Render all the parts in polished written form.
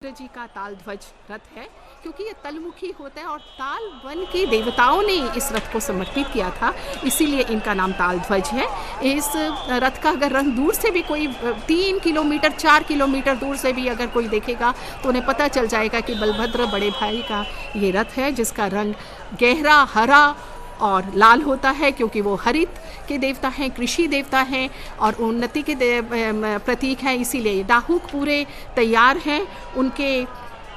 जी का ताल ध्वज रथ है, क्योंकि ये तलमुखी होता है और ताल वन के देवताओं ने इस रथ को समर्पित किया था, इसीलिए इनका नाम ताल ध्वज है। इस रथ का अगर रंग दूर से भी कोई 3 किलोमीटर 4 किलोमीटर दूर से भी अगर कोई देखेगा तो उन्हें पता चल जाएगा कि बलभद्र बड़े भाई का ये रथ है, जिसका रंग गहरा हरा और लाल होता है, क्योंकि वो हरित के देवता हैं, कृषि देवता हैं और उन्नति के प्रतीक हैं। इसीलिए डाहूक पूरे तैयार हैं, उनके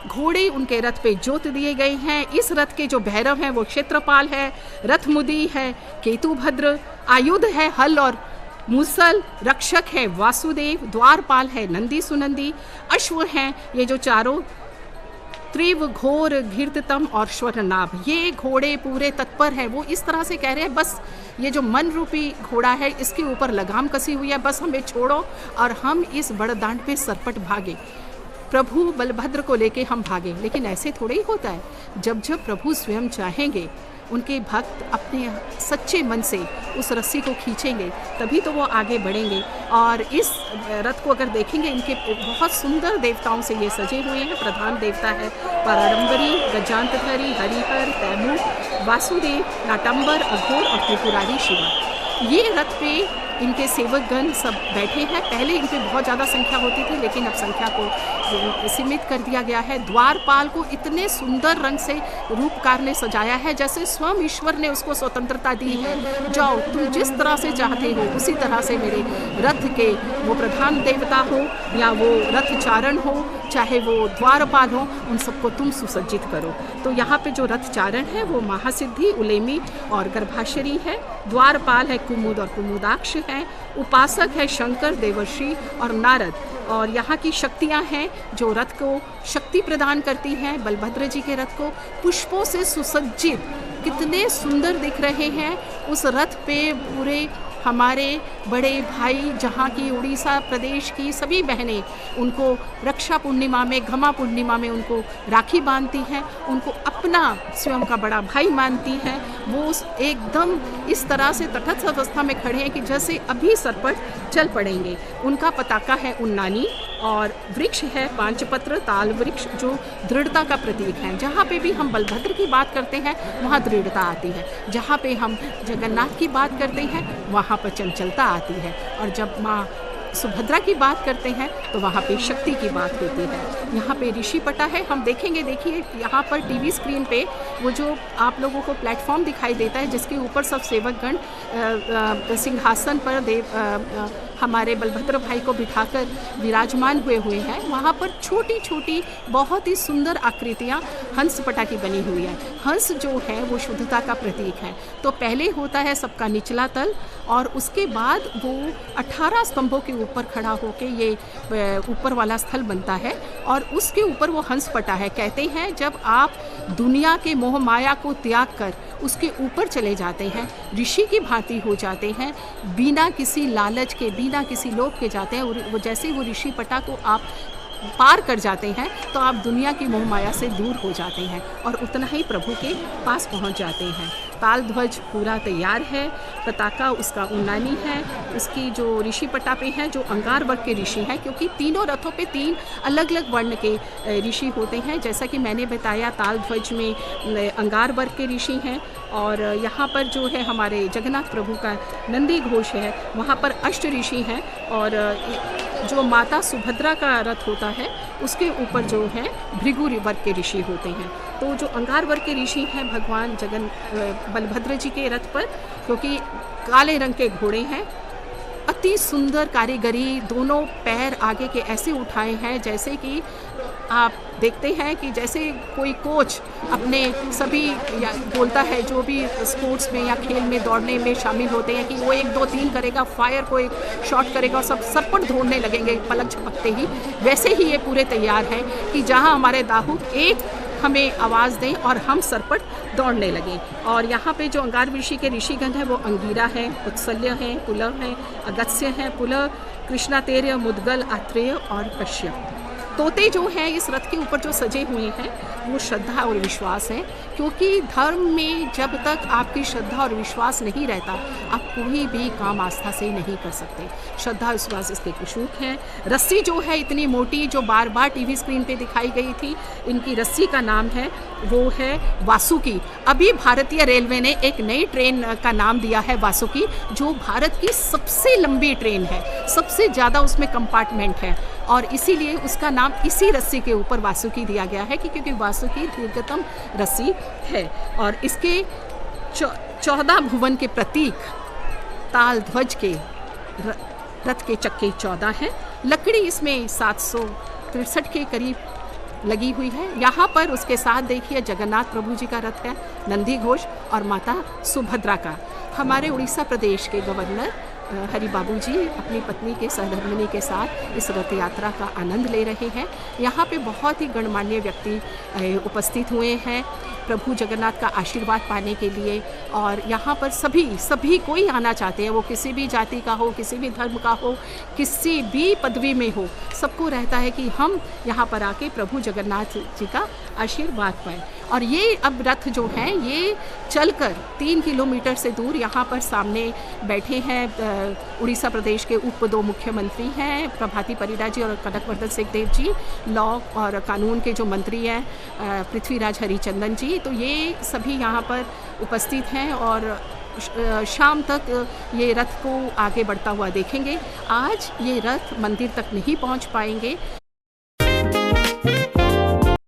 घोड़े उनके रथ पे जोत दिए गए हैं। इस रथ के जो भैरव हैं वो क्षेत्रपाल है, रथमुदी है केतुभद्र, आयुध है हल और मूसल, रक्षक है वासुदेव, द्वारपाल है नंदी सुनंदी, अश्व हैं ये जो चारों त्रिव घोर घृततम और श्वरनाभ। ये घोड़े पूरे तत्पर हैं, वो इस तरह से कह रहे हैं बस ये जो मन रूपी घोड़ा है इसके ऊपर लगाम कसी हुई है, बस हमें छोड़ो और हम इस बड़दांड पे सरपट भागे, प्रभु बलभद्र को लेके हम भागे। लेकिन ऐसे थोड़े ही होता है, जब जब प्रभु स्वयं चाहेंगे, उनके भक्त अपने सच्चे मन से उस रस्सी को खींचेंगे तभी तो वो आगे बढ़ेंगे। और इस रथ को अगर देखेंगे, इनके बहुत सुंदर देवताओं से ये सजे हुए हैं। प्रधान देवता है पराडंबरी, गजांतधरी, हरिहर, तैमूर, वासुदेव, नाटंबर, अघोर और त्रिपुरारी शिवा। ये रथ पे इनके सेवकगण सब बैठे हैं। पहले इन पे बहुत ज़्यादा संख्या होती थी, लेकिन अब संख्या को सीमित कर दिया गया है। द्वारपाल को इतने सुंदर रंग से रूपकार ने सजाया है जैसे स्वयं ईश्वर ने उसको स्वतंत्रता दी है, जाओ तुम जिस तरह से चाहते हो उसी तरह से मेरे रथ के वो प्रधान देवता हो या वो रथ चारण हो, चाहे वो द्वारपाल हो, उन सबको तुम सुसज्जित करो। तो यहाँ पे जो रथ चारण है वो महासिद्धि, उलेमी और गर्भाशरी है, द्वारपाल है कुमुद और कुमुदाक्ष है, उपासक है शंकर, देवर्षि और नारद। और यहाँ की शक्तियाँ हैं जो रथ को शक्ति प्रदान करती हैं। बलभद्र जी के रथ को पुष्पों से सुसज्जित कितने सुंदर दिख रहे हैं। उस रथ पे पूरे हमारे बड़े भाई जहाँ की उड़ीसा प्रदेश की सभी बहनें उनको रक्षा पूर्णिमा में, घमा पूर्णिमा में उनको राखी बांधती हैं, उनको अपना स्वयं का बड़ा भाई मानती हैं। वो एकदम इस तरह से तटस्थ अवस्था में खड़े हैं कि जैसे अभी सरपट चल पड़ेंगे। उनका पताका है उन्नानी और वृक्ष है पांचपत्र ताल वृक्ष, जो दृढ़ता का प्रतीक है। जहाँ पे भी हम बलभद्र की बात करते हैं वहाँ दृढ़ता आती है, जहाँ पे हम जगन्नाथ की बात करते हैं वहाँ पर चंचलता आती है, और जब माँ सुभद्रा की बात करते हैं तो वहाँ पे शक्ति की बात होती है। यहाँ पे ऋषि पटा है, हम देखेंगे, देखिए यहाँ पर टीवी स्क्रीन पे वो जो आप लोगों को प्लेटफॉर्म दिखाई देता है जिसके ऊपर सब सेवकगण सिंहासन पर हमारे बलभद्र भाई को बिठाकर विराजमान हुए हैं। वहाँ पर छोटी छोटी बहुत ही सुंदर आकृतियाँ हंस पटा की बनी हुई है। हंस जो है वो शुद्धता का प्रतीक है। तो पहले होता है सबका निचला तल और उसके बाद वो 18 स्तंभों के ऊपर खड़ा होके ये ऊपर वाला स्थल बनता है और उसके ऊपर वो हंस पटा है। कहते हैं जब आप दुनिया के मोह माया को त्याग कर उसके ऊपर चले जाते हैं, ऋषि की भांति हो जाते हैं, बिना किसी लालच के, बिना किसी लोभ के जाते हैं, वो जैसे वो ऋषि पटा को आप पार कर जाते हैं तो आप दुनिया की मोह माया से दूर हो जाते हैं और उतना ही प्रभु के पास पहुंच जाते हैं। ताल ध्वज पूरा तैयार है, पताका उसका उन्नानी है, उसकी जो ऋषि पटा पे हैं जो अंगार वर्ग के ऋषि हैं, क्योंकि तीनों रथों पे 3 अलग अलग वर्ण के ऋषि होते हैं। जैसा कि मैंने बताया ताल ध्वज में अंगार वर्ग के ऋषि हैं और यहाँ पर जो है हमारे जगन्नाथ प्रभु का नंदी घोष है वहाँ पर अष्ट ऋषि हैं और जो माता सुभद्रा का रथ होता है उसके ऊपर जो है भृगु वर्ग के ऋषि होते हैं। तो जो अंगार वर्ग के ऋषि हैं भगवान बलभद्र जी के रथ पर, क्योंकि काले रंग के घोड़े हैं, अति सुंदर कारीगरी, दोनों पैर आगे के ऐसे उठाए हैं जैसे कि आप देखते हैं कि जैसे कोई कोच अपने सभी या बोलता है जो भी स्पोर्ट्स में या खेल में दौड़ने में शामिल होते हैं कि वो 1 2 3 करेगा, फायर को एक शॉट करेगा और सब सरपट दौड़ने लगेंगे पलक झपकते ही। वैसे ही ये पूरे तैयार हैं कि जहां हमारे दाहूक एक हमें आवाज़ दें और हम सरपट दौड़ने लगें। और यहाँ पे जो अंगार ऋषि के ऋषिगण हैं वो अंगीरा हैं, उत्सल्य हैं, पुलह हैं, अगस्त्य हैं, पुलह, कृष्णातेर्य, मुद्गल, आत्रेय और कश्यप। तोते जो हैं इस रथ के ऊपर जो सजे हुए हैं वो श्रद्धा और विश्वास है, क्योंकि धर्म में जब तक आपकी श्रद्धा और विश्वास नहीं रहता आप कोई भी काम आस्था से नहीं कर सकते। श्रद्धा विश्वास इसके कुशूक हैं। रस्सी जो है इतनी मोटी जो बार बार टीवी स्क्रीन पे दिखाई गई थी, इनकी रस्सी का नाम है वो है वासुकी। अभी भारतीय रेलवे ने एक नई ट्रेन का नाम दिया है वासुकी, जो भारत की सबसे लंबी ट्रेन है, सबसे ज़्यादा उसमें कंपार्टमेंट है और इसीलिए उसका नाम इसी रस्सी के ऊपर वासुकी दिया गया है कि क्योंकि वासुकी दीर्घतम रस्सी है। और इसके 14 भुवन के प्रतीक ताल ध्वज के रथ के चक्के 14 हैं। लकड़ी इसमें 763 के करीब लगी हुई है। यहाँ पर उसके साथ देखिए जगन्नाथ प्रभु जी का रथ है, नंदी घोष और माता सुभद्रा का। हमारे उड़ीसा प्रदेश के गवर्नर हरि बाबू जी अपनी पत्नी के सहधर्मिणी के साथ इस रथ यात्रा का आनंद ले रहे हैं। यहाँ पे बहुत ही गणमान्य व्यक्ति उपस्थित हुए हैं प्रभु जगन्नाथ का आशीर्वाद पाने के लिए। और यहाँ पर सभी कोई आना चाहते हैं, वो किसी भी जाति का हो, किसी भी धर्म का हो, किसी भी पदवी में हो, सबको रहता है कि हम यहाँ पर आके प्रभु जगन्नाथ जी का आशीर्वाद पाएँ। और ये अब रथ जो हैं ये चलकर 3 किलोमीटर से दूर यहाँ पर सामने बैठे हैं उड़ीसा प्रदेश के उप 2 मुख्यमंत्री हैं प्रभाती परिडा जी और कनकवर्धन सिंहदेव जी, लॉ और कानून के जो मंत्री हैं पृथ्वीराज हरिचंदन जी। तो ये सभी यहाँ पर उपस्थित हैं और शाम तक ये रथ को आगे बढ़ता हुआ देखेंगे। आज ये रथ मंदिर तक नहीं पहुँच पाएंगे।